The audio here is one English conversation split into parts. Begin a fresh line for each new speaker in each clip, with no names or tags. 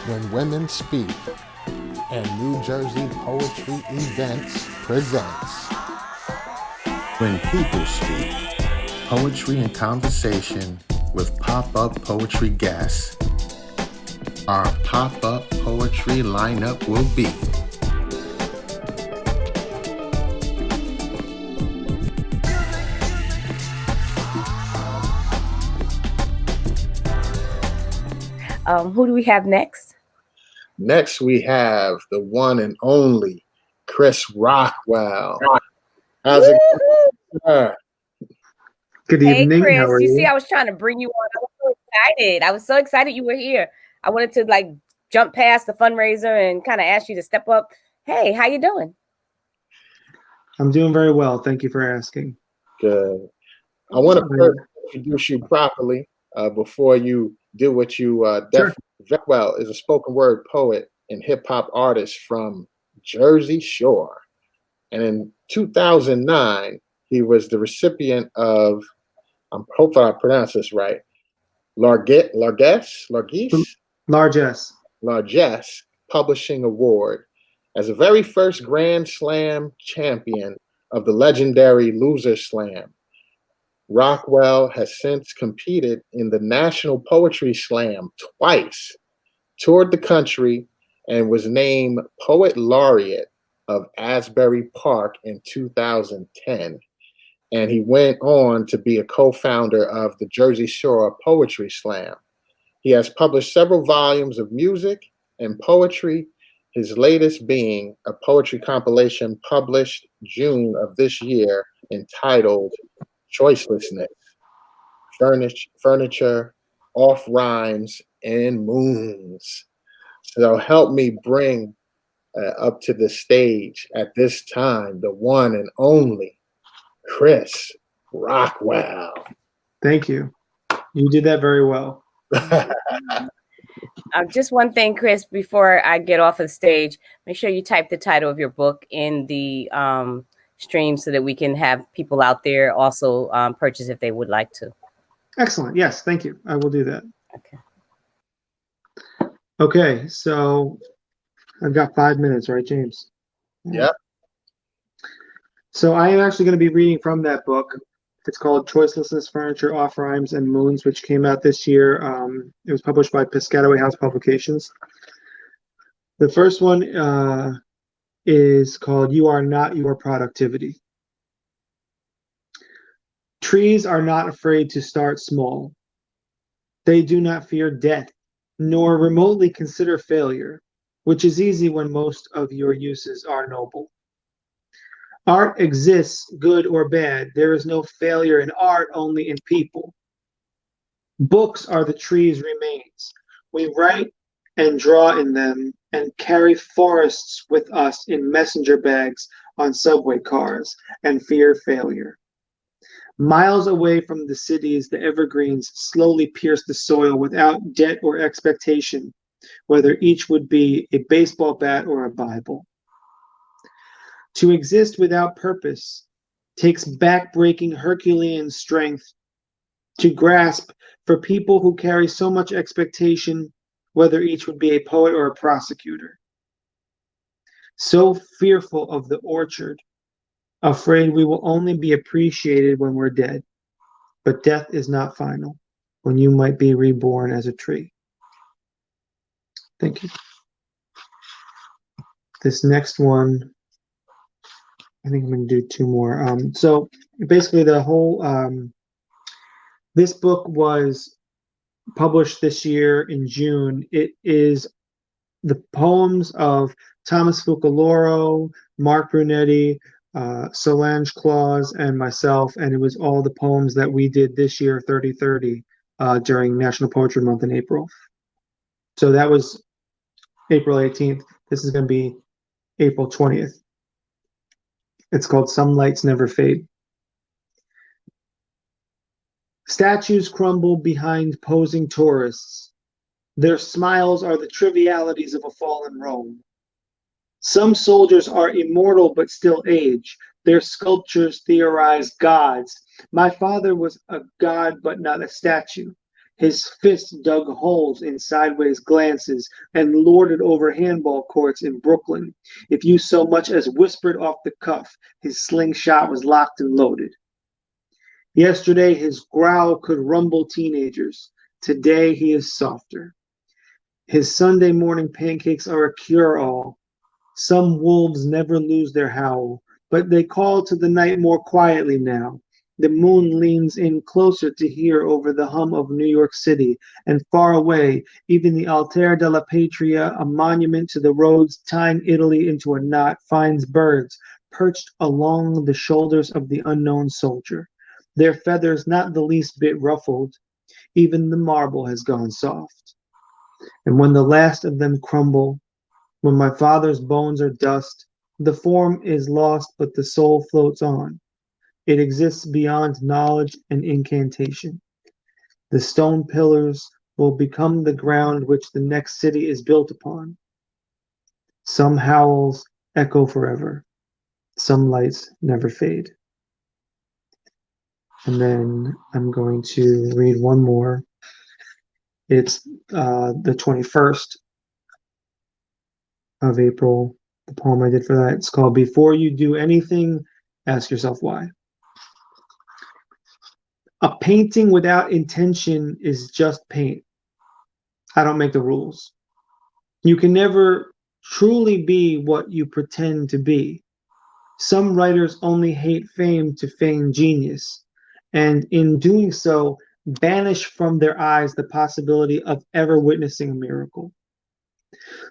When Women Speak and New Jersey Poetry Events presents When People Speak, Poetry and Conversation with pop-up poetry guests. Our pop-up poetry lineup will be
Who do we have next?
Next, we have the one and only Chris Rockwell. How's it going, sir?
Good
Hey,
evening.
Chris.
How are
You
you?
see, I was trying to bring you on. I was so excited you were here. I wanted to jump past the fundraiser and kind of ask you to step up. Hey, how you doing?
I'm doing very well. Thank you for asking.
Good. I want to first introduce you properly before you do what you definitely. Rockwell is a spoken word poet and hip hop artist from Jersey Shore. And in 2009, he was the recipient of, I'm hoping I pronounce this right, Largesse Publishing Award as the very first Grand Slam champion of the legendary Loser Slam. Rockwell has since competed in the National Poetry Slam twice, toured the country, and was named Poet Laureate of Asbury Park in 2010. And he went on to be a co-founder of the Jersey Shore Poetry Slam. He has published several volumes of music and poetry, his latest being a poetry compilation published June of this year entitled Choicelessness, Furniture, Off Rhymes, and Moons. So help me bring up to the stage at this time the one and only Chris Rockwell.
Thank you. You did that very well.
Just one thing, Chris, before I get off of the stage, make sure you type the title of your book in the stream so that we can have people out there also purchase if they would like to.
Excellent. Yes, thank you. I will do that.
Okay.
Okay, so I've got 5 minutes, right, James?
Yep.
So I am actually going to be reading from that book. It's called Choicelessness, Furniture, Off Rhymes, and Moons, which came out this year. It was published by Piscataway House Publications. The first one is called You Are Not Your Productivity. Trees are not afraid to start small. They do not fear death, nor remotely consider failure, which is easy when most of your uses are noble. Art exists, good or bad. There is no failure in art, only in people. Books are the tree's remains. We write and draw in them and carry forests with us in messenger bags on subway cars and fear failure. Miles away from the cities, the evergreens slowly pierce the soil without debt or expectation, whether each would be a baseball bat or a Bible. To exist without purpose takes back-breaking Herculean strength to grasp for people who carry so much expectation, whether each would be a poet or a prosecutor. So fearful of the orchard, afraid we will only be appreciated when we're dead. But death is not final, when you might be reborn as a tree. Thank you. This next one, I think I'm going to do two more. So basically the whole, this book was published this year in June. It is the poems of Thomas Fucaloro, Mark Brunetti, Solange Claus, and myself, and it was all the poems that we did this year, 30/30, during National Poetry Month in April. So that was April 18th. This is going to be April 20th. It's called Some Lights Never Fade. Statues crumble behind posing tourists. Their smiles are the trivialities of a fallen Rome. Some soldiers are immortal but still age. Their sculptures theorize gods. My father was a god but not a statue. His fists dug holes in sideways glances and lorded over handball courts in Brooklyn. If you so much as whispered off the cuff, his slingshot was locked and loaded. Yesterday, his growl could rumble teenagers. Today, he is softer. His Sunday morning pancakes are a cure-all. Some wolves never lose their howl, but they call to the night more quietly now. The moon leans in closer to hear over the hum of New York City, and far away, even the Altar della Patria, a monument to the roads tying Italy into a knot, finds birds perched along the shoulders of the unknown soldier, their feathers not the least bit ruffled. Even the marble has gone soft. And when the last of them crumble, when my father's bones are dust, the form is lost, but the soul floats on. It exists beyond knowledge and incantation. The stone pillars will become the ground which the next city is built upon. Some howls echo forever. Some lights never fade. And then I'm going to read one more. It's the 21st of April, the poem I did for that. It's called Before You Do Anything, Ask Yourself Why. A painting without intention is just paint. I don't make the rules. You can never truly be what you pretend to be. Some writers only hate fame to feign genius, and in doing so, banish from their eyes the possibility of ever witnessing a miracle.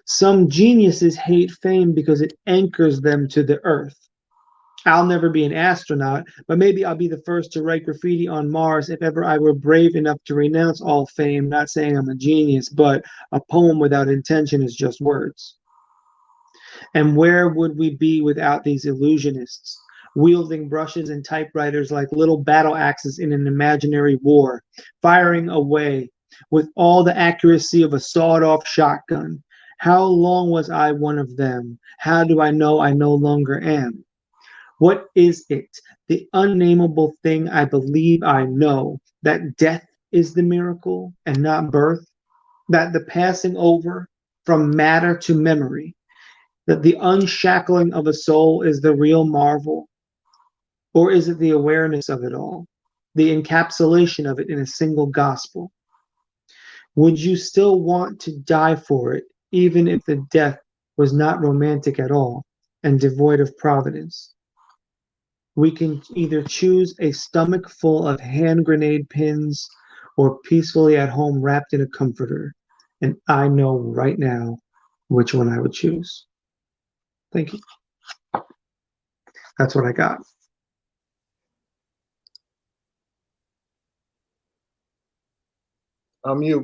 Some geniuses hate fame because it anchors them to the earth. I'll never be an astronaut, but maybe I'll be the first to write graffiti on Mars if ever I were brave enough to renounce all fame, not saying I'm a genius, but a poem without intention is just words. And where would we be without these illusionists, wielding brushes and typewriters like little battle axes in an imaginary war, firing away with all the accuracy of a sawed-off shotgun? How long was I one of them? How do I know I no longer am? What is it, the unnameable thing I believe I know, that death is the miracle and not birth? That the passing over from matter to memory, that the unshackling of a soul is the real marvel? Or is it the awareness of it all, the encapsulation of it in a single gospel? Would you still want to die for it, even if the death was not romantic at all and devoid of providence? We can either choose a stomach full of hand grenade pins or peacefully at home wrapped in a comforter. And I know right now which one I would choose. Thank you. That's what I got.
I'm mute,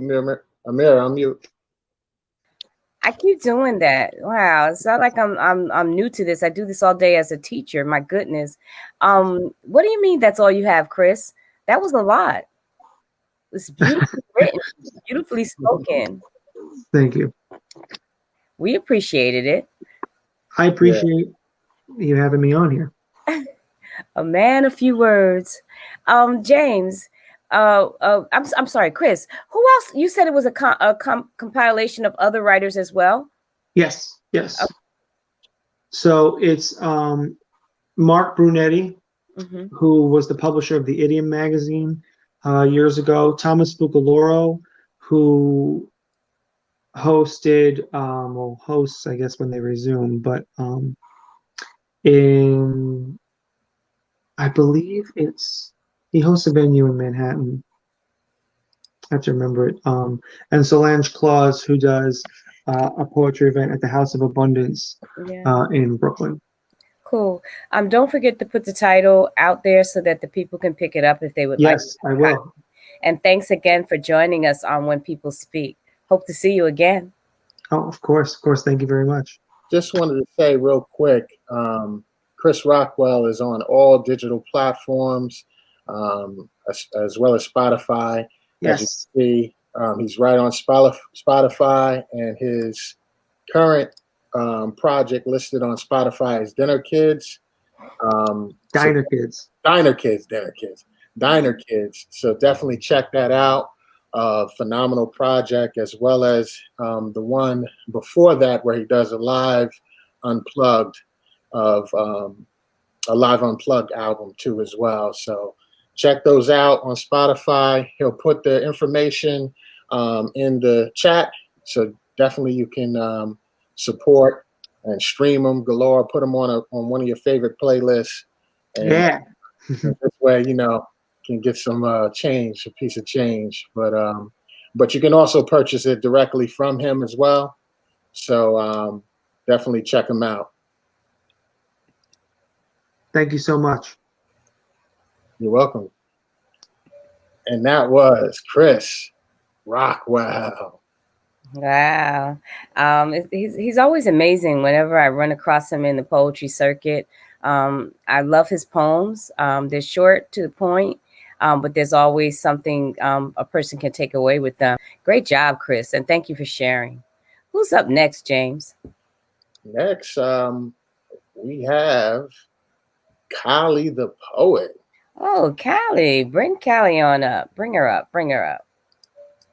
Amir, I'm mute.
I keep doing that. Wow, it's not like I'm new to this. I do this all day as a teacher. My goodness. What do you mean that's all you have, Chris? That was a lot. It's beautifully written, beautifully spoken.
Thank you.
We appreciated it.
I appreciate you having me on here.
A man, a few words. James, I'm sorry, Chris. Who else? You said it was a compilation of other writers as well.
Yes. So it's Mark Brunetti, who was the publisher of the Idiom magazine years ago. Thomas Bucaloro, who hosted, hosts, I guess, when they resume, but I believe he hosts a venue in Manhattan. I have to remember it. And Solange Claus, who does a poetry event at the House of Abundance in Brooklyn.
Cool. Don't forget to put the title out there so that the people can pick it up if they would like.
Yes, I will.
And thanks again for joining us on When People Speak. Hope to see you again.
Oh, of course. Thank you very much.
Just wanted to say real quick, Chris Rockwell is on all digital platforms, as well as Spotify.
Yes.
As you see, he's right on Spotify, and his current project listed on Spotify is Dinner Kids. Diner Kids. So definitely check that out. phenomenal project, as well as the one before that where he does unplugged of a live unplugged album too as well. So check those out on Spotify. He'll put the information in the chat, so definitely you can support and stream them galore. Put them on one of your favorite playlists, and
Yeah.
this way can get some change, a piece of change. But you can also purchase it directly from him as well. So definitely check him out.
Thank you so much.
You're welcome. And that was Chris Rockwell.
Wow. He's always amazing whenever I run across him in the poetry circuit. I love his poems. They're short to the point, but there's always something a person can take away with them. Great job, Chris, and thank you for sharing. Who's up next, James?
Next, we have Kylie the poet.
Oh, Callie. Bring Callie on up. Bring her up. Bring her up.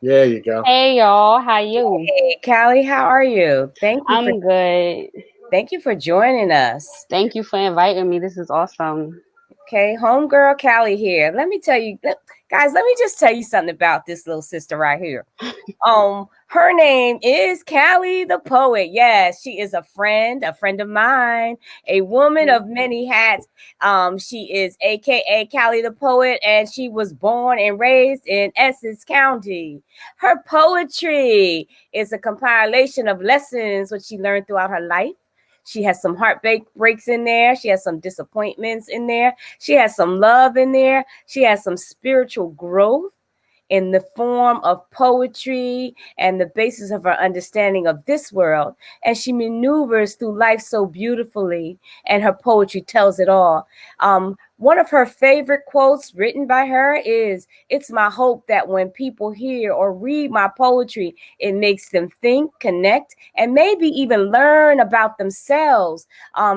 There you go.
Hey y'all, how you?
Hey, Callie, how are you?
I'm good.
Thank you for joining us.
Thank you for inviting me. This is awesome.
Okay, homegirl Callie here. Let me tell you, guys, let me just tell you something about this little sister right here. Her name is Callie the poet. Yes, she is a friend of mine, a woman of many hats. She is AKA Callie the poet, and she was born and raised in Essex County. Her poetry is a compilation of lessons which she learned throughout her life. She has some heartbreaks in there. She has some disappointments in there. She has some love in there. She has some spiritual growth in the form of poetry and the basis of her understanding of this world. And she maneuvers through life so beautifully, and her poetry tells it all. One of her favorite quotes written by her is, "It's my hope that when people hear or read my poetry, it makes them think, connect, and maybe even learn about themselves,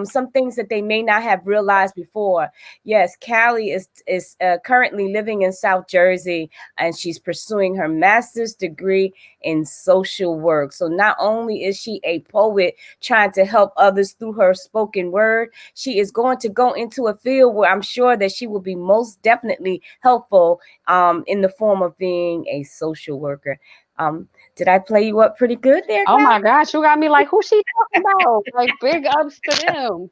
some things that they may not have realized before." Yes, Callie is currently living in South Jersey, and she's pursuing her master's degree in social work. So not only is she a poet trying to help others through her spoken word, she is going to go into a field where I'm sure that she will be most definitely helpful in the form of being a social worker. Did I play you up pretty good there,
Oh
Cal?
my gosh, you got me like, who's she talking about? Like, big ups to them.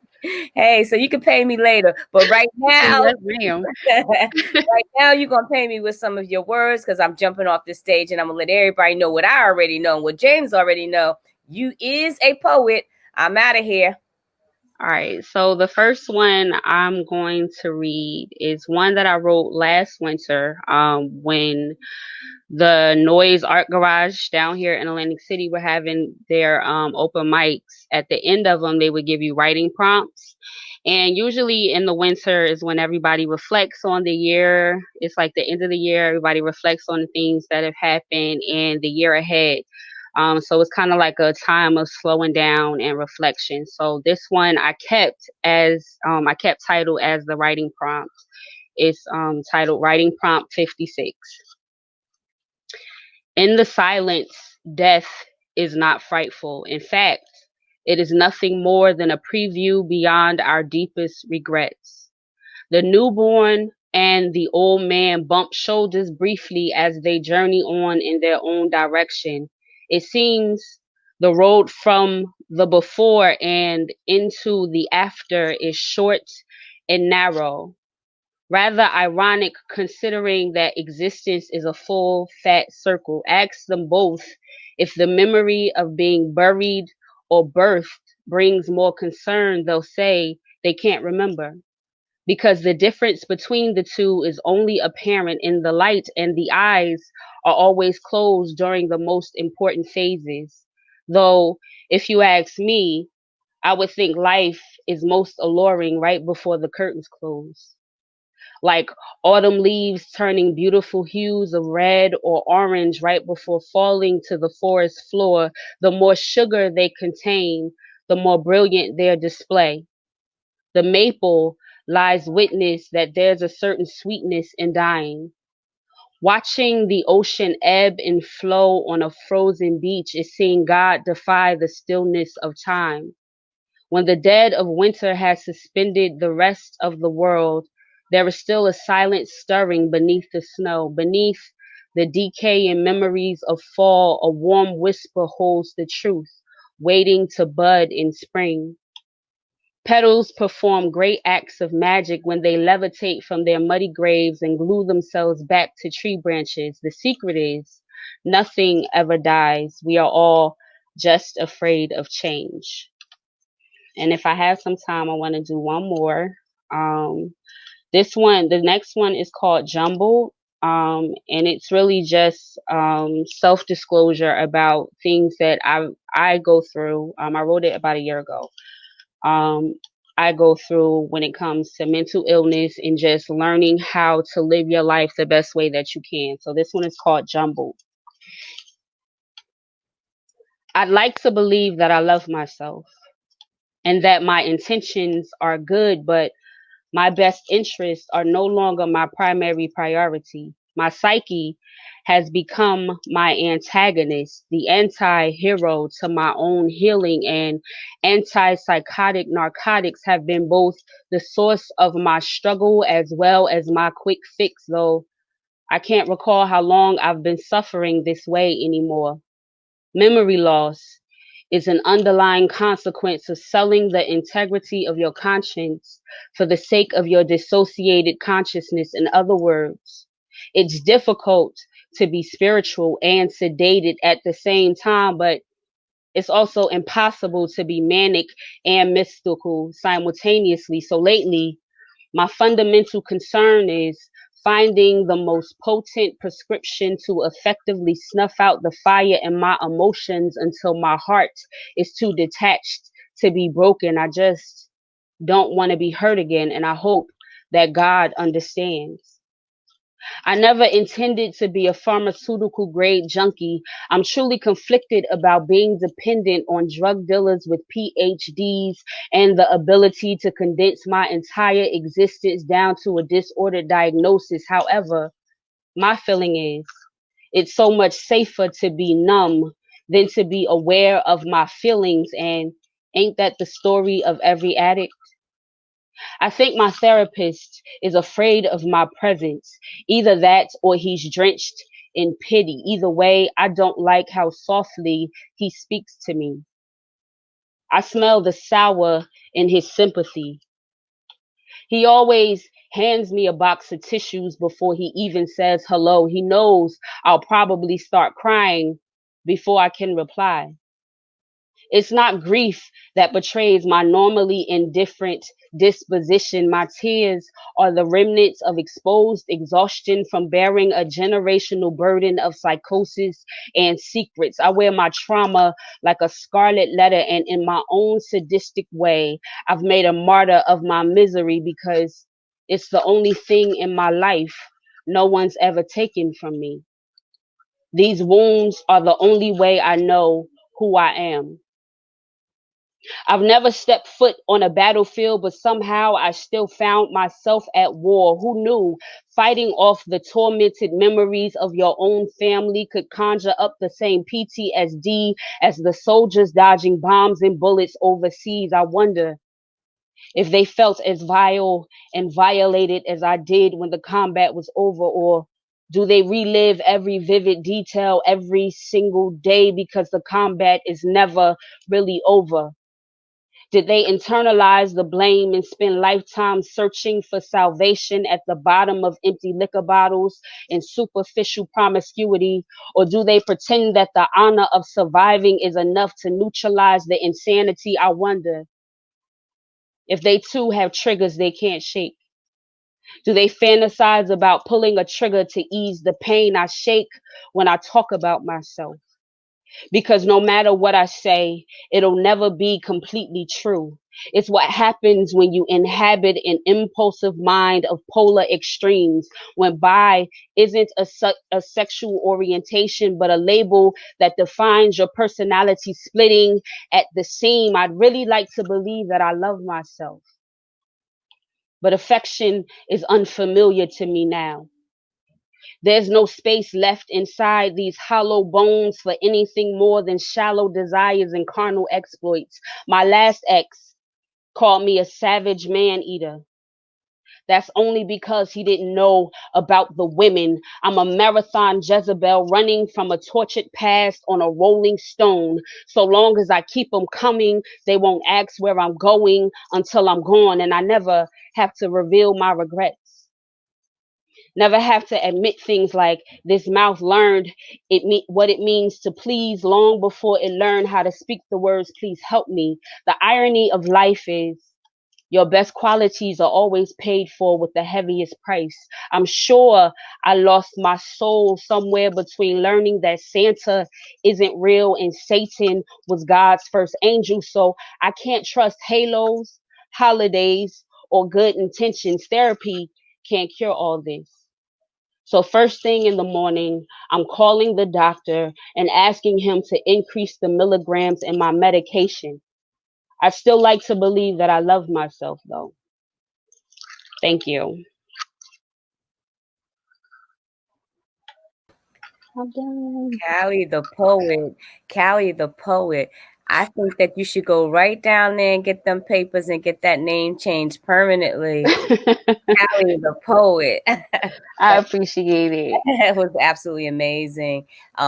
Hey, so you can pay me later, but right now,
Yes, ma'am.
right now you're gonna pay me with some of your words, because I'm jumping off the stage and I'm gonna let everybody know what I already know, what James already know. You is a poet. I'm out of here.
All right, so the first one I'm going to read is one that I wrote last winter when the Noise Art Garage down here in Atlantic City were having their open mics. At the end of them, they would give you writing prompts. And usually in the winter is when everybody reflects on the year. It's like the end of the year. Everybody reflects on the things that have happened in the year ahead. So it's kind of like a time of slowing down and reflection. So this one I kept titled as the writing prompt. It's titled Writing Prompt 56. In the silence, death is not frightful. In fact, it is nothing more than a preview beyond our deepest regrets. The newborn and the old man bump shoulders briefly as they journey on in their own direction. It seems the road from the before and into the after is short and narrow. Rather ironic considering that existence is a full fat circle. Ask them both if the memory of being buried or birthed brings more concern. They'll say they can't remember because the difference between the two is only apparent in the light, and the eyes are always closed during the most important phases. Though, if you ask me, I would think life is most alluring right before the curtains close. Like autumn leaves turning beautiful hues of red or orange right before falling to the forest floor. The more sugar they contain, the more brilliant their display. The maple lies witness that there's a certain sweetness in dying. Watching the ocean ebb and flow on a frozen beach is seeing God defy the stillness of time. When the dead of winter has suspended the rest of the world, there is still a silent stirring beneath the snow. Beneath the decay and memories of fall, a warm whisper holds the truth, waiting to bud in spring. Petals perform great acts of magic when they levitate from their muddy graves and glue themselves back to tree branches. The secret is nothing ever dies. We are all just afraid of change. And if I have some time, I want to do one more. Um, the next one is called Jumbled. And it's really just self disclosure about things that I go through. I wrote it about a year ago. Um, I go through when it comes to mental illness and just learning how to live your life the best way that you can. So this one is called Jumbled. I'd like to believe that I love myself and that my intentions are good, but my best interests are no longer my primary priority. My psyche has become my antagonist, the anti hero to my own healing, and antipsychotic narcotics have been both the source of my struggle as well as my quick fix, though I can't recall how long I've been suffering this way anymore. Memory loss is an underlying consequence of selling the integrity of your conscience for the sake of your dissociated consciousness. In other words, it's difficult to be spiritual and sedated at the same time, but it's also impossible to be manic and mystical simultaneously. So lately, my fundamental concern is finding the most potent prescription to effectively snuff out the fire in my emotions until my heart is too detached to be broken. I just don't want to be hurt again, and I hope that God understands. I never intended to be a pharmaceutical grade junkie. I'm truly conflicted about being dependent on drug dealers with PhDs and the ability to condense my entire existence down to a disordered diagnosis. However, my feeling is it's so much safer to be numb than to be aware of my feelings. And ain't that the story of every addict? I think my therapist is afraid of my presence. Either that or he's drenched in pity. Either way, I don't like how softly he speaks to me. I smell the sour in his sympathy. He always hands me a box of tissues before he even says hello. He knows I'll probably start crying before I can reply. It's not grief that betrays my normally indifferent disposition. My tears are the remnants of exposed exhaustion from bearing a generational burden of psychosis and secrets. I wear my trauma like a scarlet letter, and in my own sadistic way, I've made a martyr of my misery because it's the only thing in my life no one's ever taken from me. These wounds are the only way I know who I am. I've never stepped foot on a battlefield, but somehow I still found myself at war. Who knew fighting off the tormented memories of your own family could conjure up the same PTSD as the soldiers dodging bombs and bullets overseas? I wonder if they felt as vile and violated as I did when the combat was over, or do they relive every vivid detail every single day because the combat is never really over? Did they internalize the blame and spend lifetimes searching for salvation at the bottom of empty liquor bottles and superficial promiscuity? Or do they pretend that the honor of surviving is enough to neutralize the insanity? I wonder if they too have triggers they can't shake. Do they fantasize about pulling a trigger to ease the pain I shake when I talk about myself? Because no matter what I say, it'll never be completely true. It's what happens when you inhabit an impulsive mind of polar extremes, when bi isn't a sexual orientation, but a label that defines your personality splitting at the seam. I'd really like to believe that I love myself, but affection is unfamiliar to me now. There's no space left inside these hollow bones for anything more than shallow desires and carnal exploits. My last ex called me a savage man eater. That's only because he didn't know about the women. I'm a marathon Jezebel running from a tortured past on a rolling stone. So long as I keep them coming, they won't ask where I'm going until I'm gone. And I never have to reveal my regrets. Never have to admit things like this mouth learned what it means to please long before it learned how to speak the words, please help me. The irony of life is your best qualities are always paid for with the heaviest price. I'm sure I lost my soul somewhere between learning that Santa isn't real and Satan was God's first angel. So I can't trust halos, holidays, or good intentions. Therapy can't cure all this. So first thing in the morning, I'm calling the doctor and asking him to increase the milligrams in my medication. I still like to believe that I love myself though. Thank you. I'm done.
Callie the poet. Callie the poet. I think that you should go right down there and get them papers and get that name changed permanently. Callie the poet.
I appreciate it.
It was absolutely amazing.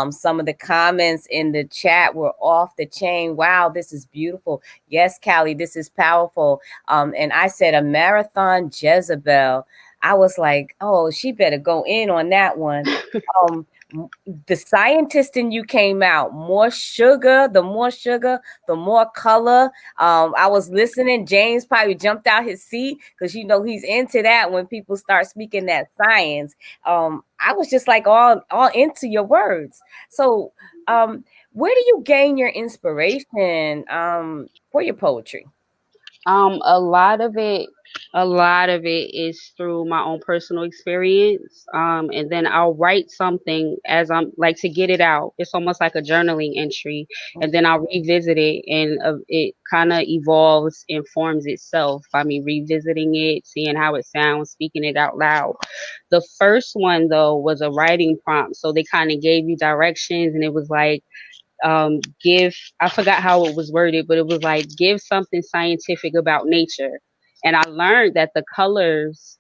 Some of the comments in the chat were off the chain. Wow, this is beautiful. Yes, Callie, this is powerful. And I said a marathon Jezebel. I was like, oh, she better go in on that one. The scientist in you came out. More sugar, the more color. I was listening. James probably jumped out his seat because he's into that when people start speaking that science. I was just like all into your words. So where do you gain your inspiration for your poetry?
A lot of it is through my own personal experience. And then I'll write something as I'm like to get it out. It's almost like a journaling entry, and then I'll revisit it, and it kind of evolves and forms itself by me revisiting it, seeing how it sounds, speaking it out loud. The first one though was a writing prompt, so they kind of gave you directions, and it was like give, I forgot how it was worded, but it was like give something scientific about nature. And I learned that the colors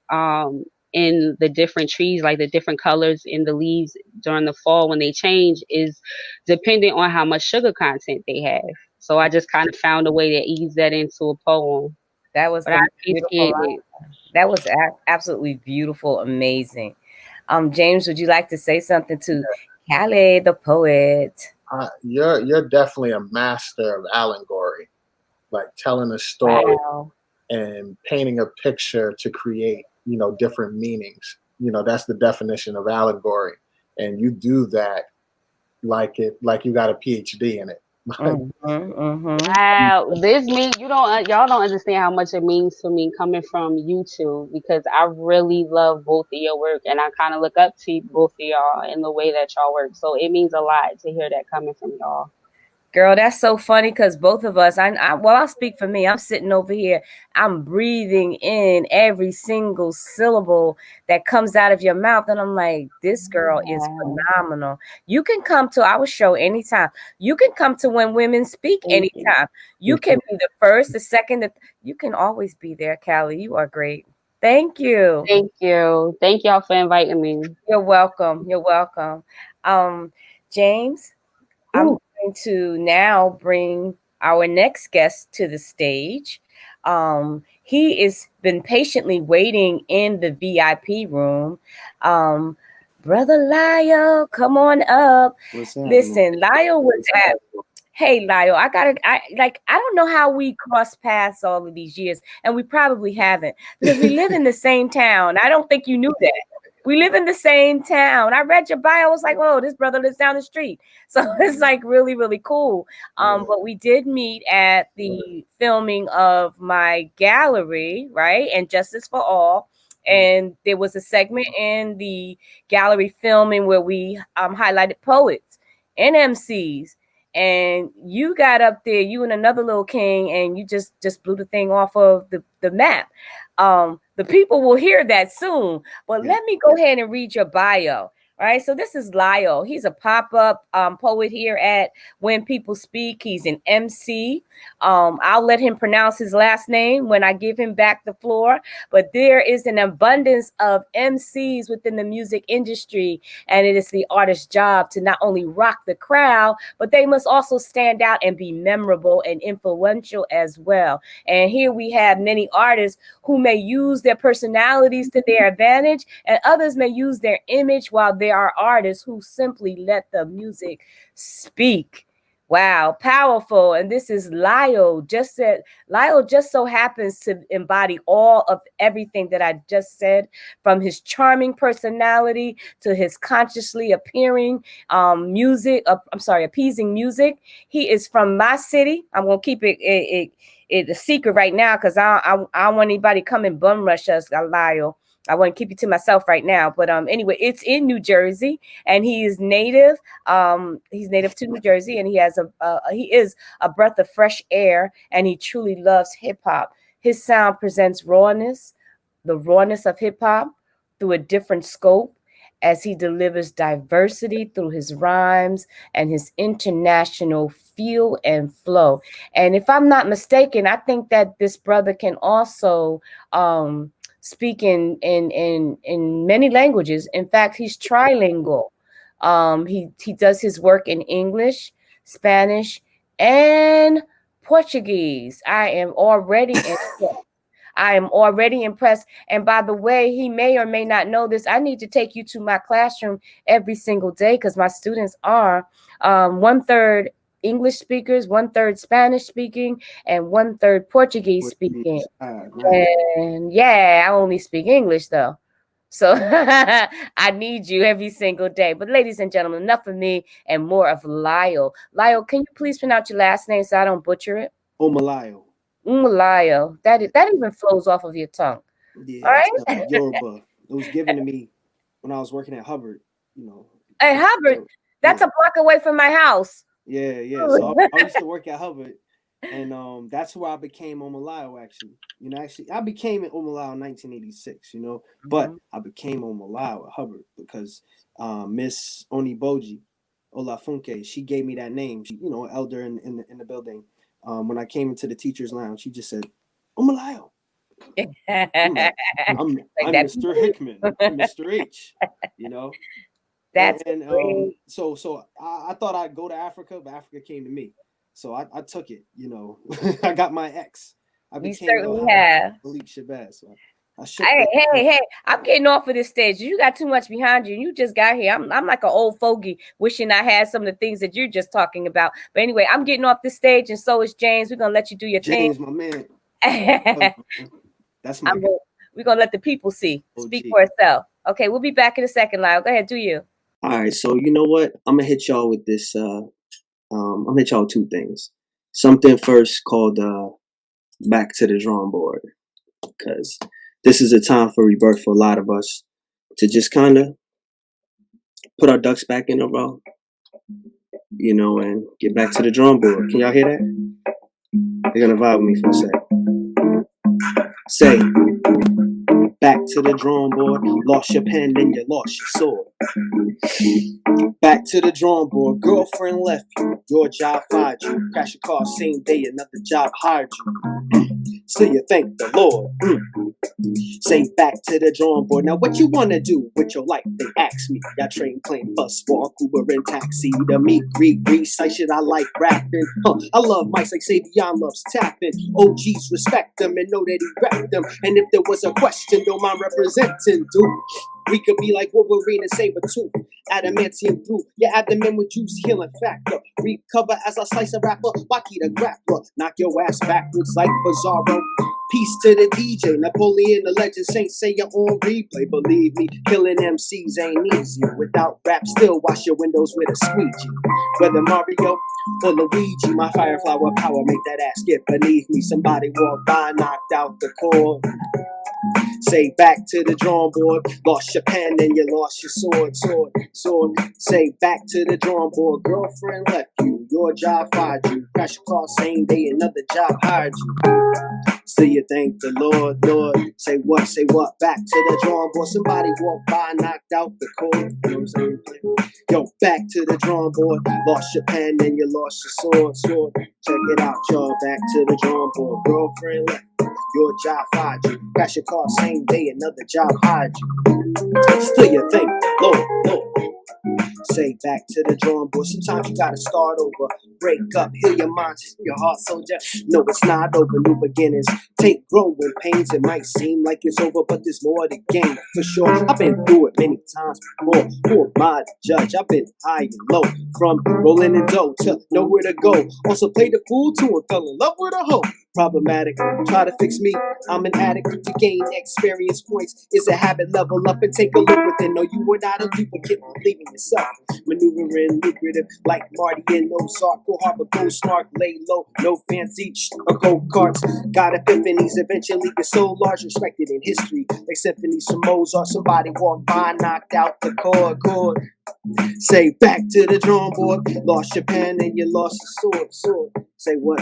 in the different trees, like the different colors in the leaves during the fall when they change, is dependent on how much sugar content they have. So I just kind of found a way to ease that into a poem.
That was
But I
the beautiful
appreciate it.
That was absolutely beautiful, amazing. James, would you like to say something to Callie the poet?
You're definitely a master of allegory, like telling a story
Wow.
and painting a picture to create, different meanings. That's the definition of allegory, and you do that like you got a PhD in it.
Wow, this mean y'all don't understand how much it means to me coming from YouTube, because I really love both of your work, and I kind of look up to both of y'all in the way that y'all work. So it means a lot to hear that coming from y'all.
Girl, that's so funny because both of us, I'll speak for me. I'm sitting over here. I'm breathing in every single syllable that comes out of your mouth. And I'm like, this girl is phenomenal. You can come to our show anytime. You can come to When Women Speak anytime. You can be the first, the second. You can always be there, Callie. You are great. Thank you.
Thank you. Thank y'all for inviting me.
You're welcome. You're welcome. James, I'm going to now bring our next guest to the stage. He has been patiently waiting in the VIP room. Brother Lyle, come on up. Listen, Lyle was at. Hey, Lyle, I don't know how we crossed paths all of these years, and we probably haven't because we live in the same town. I don't think you knew that. We live in the same town. I read your bio. I was like, oh, this brother lives down the street. So it's like really, really cool. But we did meet at the filming of my gallery, right? And Justice for All. And there was a segment in the gallery filming where we highlighted poets and MCs. And you got up there, you and another little king, and you just blew the thing off of the map. The people will hear that soon. But
Yeah.
let me go ahead and read your bio. All right, so this is Lyle. He's a pop-up poet here at When People Speak. He's an MC. I'll let him pronounce his last name when I give him back the floor. But there is an abundance of MCs within the music industry, and it is the artist's job to not only rock the crowd, but they must also stand out and be memorable and influential as well. And here we have many artists who may use their personalities to their advantage, and others may use their image, while there are artists who simply let the music speak. Wow, powerful. And this is Lyle. Lyle just so happens to embody all of everything that I just said, from his charming personality to his consciously appearing appeasing music. He is from my city. I'm gonna keep it a secret right now, because I don't want anybody come and bum rush us, Lyle. I want to keep it to myself right now. But anyway, it's in New Jersey, and he is native. He's native to New Jersey, and he is a breath of fresh air, and he truly loves hip hop. His sound presents the rawness of hip hop through a different scope, as he delivers diversity through his rhymes and his international feel and flow. And if I'm not mistaken, I think that this brother can also speak in many languages. In fact, he's trilingual. He does his work in English, Spanish, and Portuguese. I am already impressed. And by the way, he may or may not know this. I need to take you to my classroom every single day, because my students are 1/3 English speakers, 1/3 Spanish speaking, and 1/3 Portuguese speaking.
Right.
And yeah, I only speak English though. So I need you every single day. But ladies and gentlemen, enough of me and more of Lyle. Lyle, can you please pronounce your last name so I don't butcher it?
Omolayo.
Omolayo. That even flows off of your tongue.
Yeah,
All right.
it's Yoruba. It was given to me when I was working at Hubbard. You know.
Hey, Hubbard, that's a block away from my house.
Yeah. So I used to work at Hubbard, and that's where I became Omolayo. Actually, I became an Omolayo in 1986. But I became Omolayo at Hubbard because Miss Oniboji Olafunke, she gave me that name. She, elder in the building. When I came into the teachers' lounge, she just said, "Omolayo." I'm Mr. Hickman, I'm Mr. H.
That's
and so I thought I'd go to Africa, but Africa came to me. So I took it. I got my ex. I became
certainly have.
Malik Shabazz. So
Hey! I'm getting off of this stage. You got too much behind you. You just got here. I'm like an old fogey, wishing I had some of the things that you're just talking about. But anyway, I'm getting off this stage, and so is James. We're gonna let you do your
James,
thing.
my man. That's my.
We're gonna let the people speak for itself. Okay, we'll be back in a second, Lyle. Go ahead, do you.
All right, so you know what? I'm gonna hit y'all with this. I'm gonna hit y'all with two things. Something first called "Back to the Drawing Board," because this is a time for rebirth for a lot of us to just kind of put our ducks back in a row, and get back to the drawing board. Can y'all hear that? They're gonna vibe with me for a sec. Say, back to the drawing board. Lost your pen, then you lost your sword. Back to the drawing board. Girlfriend left you. Your job fired you. Crash your car same day, another job hired you. So you thank the Lord. Say back to the drawing board. Now what you wanna do with your life? They ask me. Y'all train, plane, bus, walk, Uber, and taxi. To me, Greece, I shit, I like rapping. I love mics like Savion loves tapping. OGs respect them and know that he rap them. And if there was a question, don't mind representing, dude. We could be like Wolverine and Sabretooth. Adamantium through your abdomen with juice healing factor. Recover as I slice a rapper. Waki the grappler. Knock your ass backwards like Bizarro. Peace to the DJ. Napoleon, the legend saint, say you're on replay. Believe me, killing MCs ain't easy. Without rap, still wash your windows with a squeegee. Whether Mario or Luigi, my firefly with power make that ass get beneath me. Somebody walked by, knocked out the cord. Say back to the drawing board. Lost your pen and you lost your sword. Say back to the drawing board. Girlfriend left you. Your job fired you. Crash your car same day, another job hired you. Still you thank the Lord, Lord. Say what? Back to the drawing board. Somebody walked by, knocked out the cord. You know what I'm saying? Yo, back to the drawing board. Lost your pen and you lost your sword. Check it out, y'all. Back to the drawing board. Girlfriend left. Your job fired you. Crash your car same day, another job hired you. Still you think, Lord. Say back to the drawing board. Sometimes you gotta start over. Break up, heal your mind, your heart, soldier. No, it's not over. New beginnings take growing pains. It might seem like it's over, but there's more to gain for sure. I've been through it many times before. Who am I to judge? I've been high and low, from rolling in dough to nowhere to go. Also played the fool too and fell in love with a hoe. Problematic, try to fix me. I'm an addict to gain experience points. Is a habit, level up and take a look within. No, you were not a duplicate, believe in yourself. Maneuvering lucrative like Marty and Ozark. Go harbor, go snark, lay low, no fancy or go karts. Got epiphanies, eventually get so large, respected in history. Like symphonies from Mozart, somebody walked by, knocked out the chord. Say back to the drawing board. Lost your pen and you lost your sword. Say what?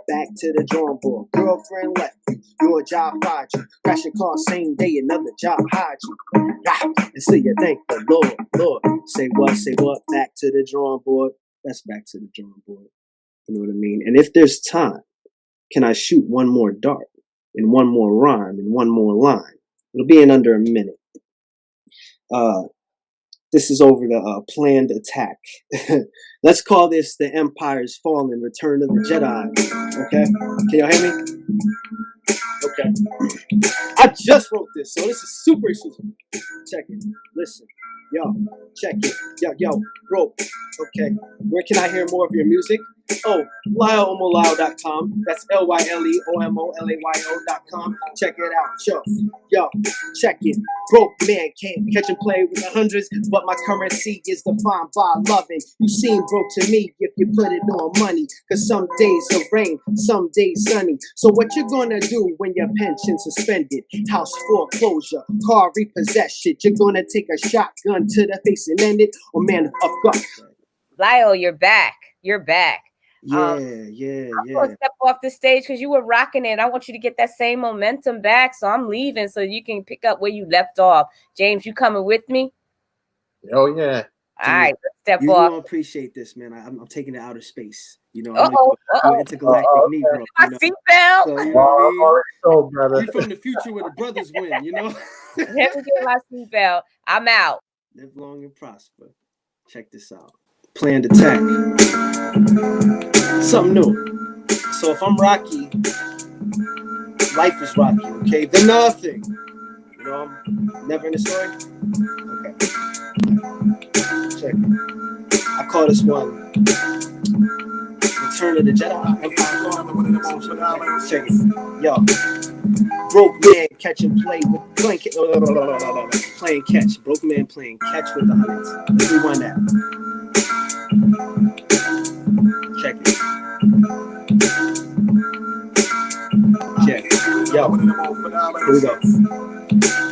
Back to the drawing board. Girlfriend left you, your job fired you. Crash your car same day, another job hired you. And so you thank the Lord. Say what? Back to the drawing board. That's back to the drawing board. You know what I mean? And if there's time, can I shoot one more dart and one more rhyme and one more line? It'll be in under a minute. This is over the planned attack. Let's call this the Empire's Fallen, Return of the Jedi. Okay? Can y'all hear me? Okay. I just wrote this, so this is super exclusive. Check it. Listen. Yo, check it. Yo, bro. Okay. Where can I hear more of your music? Oh, LyleOmolayo.com. That's LyleOmolayo.com. Check it out. Yo, check it. Broke man can't catch and play with the hundreds, but my currency is defined by loving. You seem broke to me if you put it on money, cause some days it rain, some days sunny. So what you gonna do when your pension suspended? House foreclosure, car repossessed shit. You're gonna take a shotgun to the face and end it, or man of God.
Lyle, you're back.
Yeah.
I'm gonna step off the stage because you were rocking it. I want you to get that same momentum back. So I'm leaving so you can pick up where you left off. James, you coming with me?
Oh yeah.
All right, let's step
you
off.
You don't appreciate this, man. I'm taking it to outer space. You know, I'm an intergalactic Negro.
My seatbelt.
So, you know what I mean?
Brother.
You're from the future where the brothers win, you know?
Let me get my seatbelt. I'm out.
Live long and prosper. Check this out. Planned attack. Something new. So if I'm Rocky, life is Rocky, okay? The nothing. You know, I'm never in the story? Okay. Check it. I call this one Return of the Jedi. Check it. Yo. Broke man catching play with playing catch. Broke man playing catch with the hundreds. Let's rewind that. Check it. Yo. Here we go.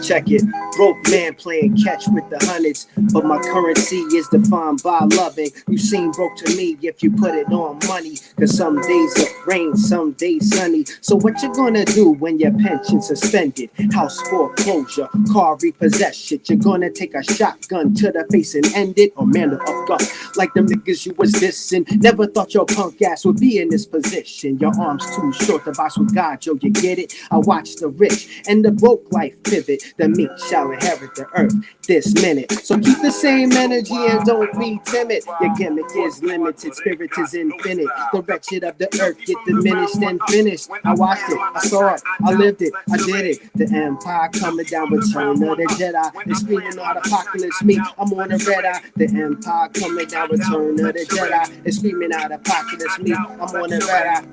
Check it. Broke man playing catch with the hundreds, but my currency is defined by loving. You seem broke to me if you put it on money, cause some days it rains, some days sunny. So what you gonna do when your pension suspended? House foreclosure, car repossessed shit. You're gonna take a shotgun to the face and end it, or man of God, like them niggas you was dissing. Never thought your punk ass would be in this position. Your arms too short to box with God, yo, you get it? I watch the rich and the broke life pivot. The meek shall inherit the earth this minute. So keep the same energy and don't be timid. Your gimmick is limited, spirit is infinite. The wretched of the earth get diminished and finished. I watched it, I saw it, I lived it, I did it. The empire coming down, return of the Jedi. They're screaming out apocalypse, me, I'm on a red eye. The empire coming down, return of the Jedi. They're screaming out apocalypse, me, I'm on a red eye.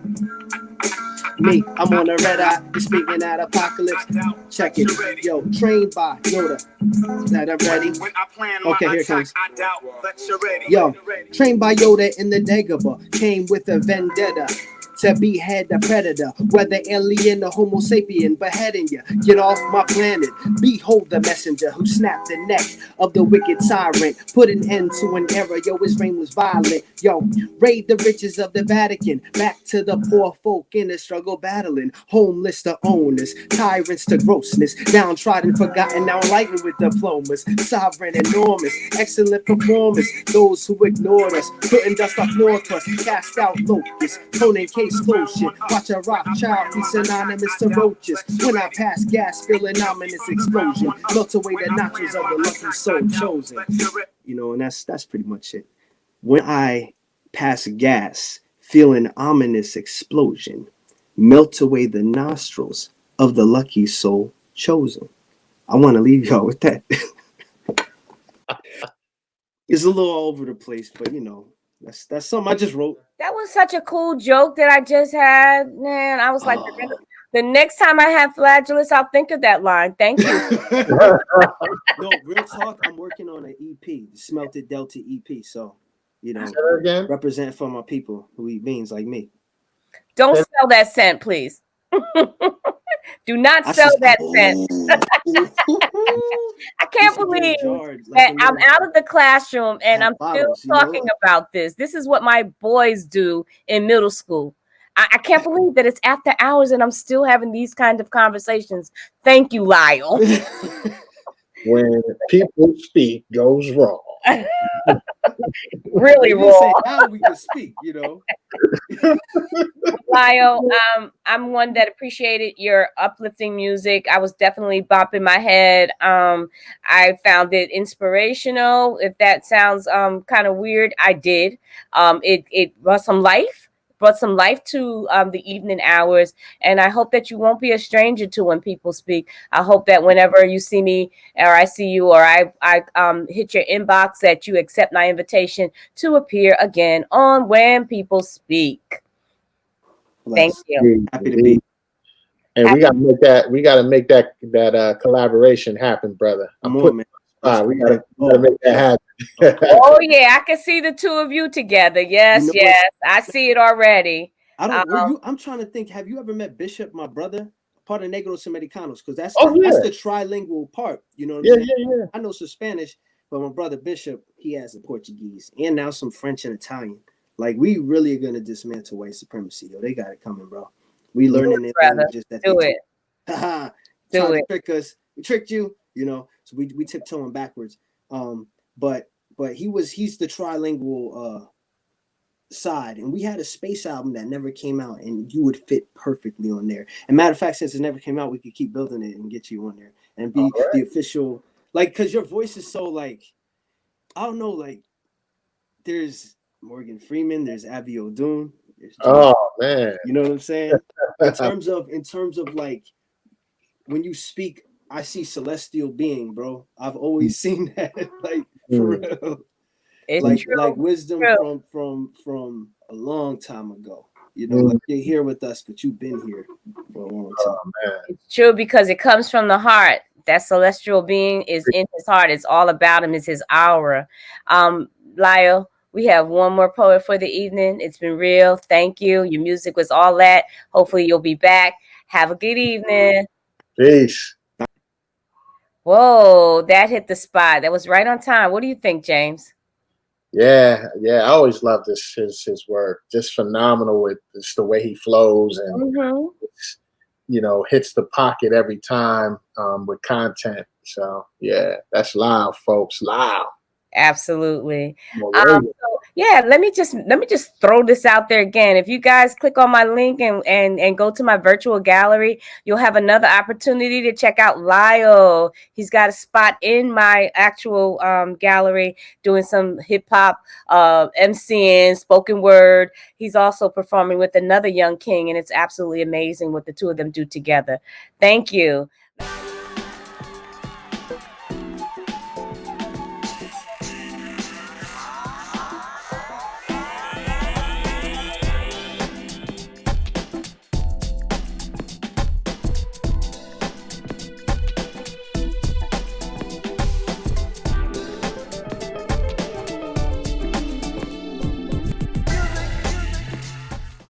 Me, I'm on a red eye, you're speaking out apocalypse. Check it, yo, trained by Yoda. Is that I'm ready? Okay, here it comes. Yo, trained by Yoda in the Dagobah, came with a vendetta. to behead the predator, whether alien or Homo sapien, beheading you. Get off my planet. Behold the messenger who snapped the neck of the wicked tyrant, put an end to an era. Yo, his reign was violent. Yo, raid the riches of the Vatican, back to the poor folk in the struggle battling, homeless to owners, tyrants to grossness, downtrodden, forgotten, now enlightened with diplomas, sovereign, enormous, excellent performers. Those who ignored us, putting dust up north us, cast out locusts, toning case closed shit. Watch a Rothschild be synonymous to roaches. When I pass gas, feel an ominous explosion, melt away the nostrils of the lucky soul chosen. You know, and that's pretty much it. When I pass gas, feel an ominous explosion, melt away the nostrils of the lucky soul chosen. I want to leave y'all with that. It's a little all over the place, but you know, that's something I just wrote.
That was such a cool joke that I just had. Man, I was like, the next time I have flagellates, I'll think of that line. Thank you.
No, real talk. I'm working on an EP, the Smelted Delta EP. So, you know, represent for my people who eat beans like me.
Don't sell that scent, please. Do not sell that scent. I can't believe that I'm out of the classroom and I'm still talking about this. This is what my boys do in middle school. I can't believe that it's after hours and I'm still having these kind of conversations. Thank you, Lyle.
When people speak goes wrong.
Really wrong.
How we can speak, you know.
Lyle, I'm one that appreciated your uplifting music. I was definitely bopping my head. I found it inspirational. If that sounds kind of weird, I did. It brought some life. Brought some life to the evening hours, and I hope that you won't be a stranger to when people speak. I hope that whenever you see me, or I see you, or I hit your inbox, that you accept my invitation to appear again on When People Speak. Thank you.
Happy to be.
And we gotta make that collaboration happen, brother. We gotta make that happen.
Oh yeah, I can see the two of you together. Yes, yes, I see it already.
I'm trying to think. Have you ever met Bishop, my brother, part of Negros Americanos? Because that's the trilingual part. You know what I'm saying?
Yeah.
I know some Spanish, but my brother Bishop, he has a Portuguese and now some French and Italian. Like, we really are gonna dismantle white supremacy. Yo, they got it coming, bro. We learning it.
Do it.
Do it. Trick us. We tricked you. You know. So we tiptoeing backwards. But he's the trilingual side, and we had a space album that never came out, and you would fit perfectly on there. And matter of fact, since it never came out, we could keep building it and get you on there and be the official, like, because your voice is so, like, I don't know, like, there's Morgan Freeman, there's Abby O'Doon,
man,
you know what I'm saying? in terms of like, when you speak, I see celestial being, bro. I've always seen that, like, for real.
It's
like wisdom from a long time ago. You know, like, you're here with us, but you've been here for a long time.
It's true, because it comes from the heart. That celestial being is in his heart. It's all about him. It's his aura. Lyle, we have one more poet for the evening. It's been real. Thank you. Your music was all that. Hopefully you'll be back. Have a good evening.
Peace.
Whoa, that hit the spot. That was right on time. What do you think, James?
Yeah. I always love his work. Just phenomenal with just the way he flows and you know, hits the pocket every time with content. So yeah, that's Lyle, folks. Lyle.
Absolutely. Let me just throw this out there again. If you guys click on my link and go to my virtual gallery, you'll have another opportunity to check out Lyle. He's got a spot in my actual gallery doing some hip hop, MCing, spoken word. He's also performing with another young king, and it's absolutely amazing what the two of them do together. Thank you.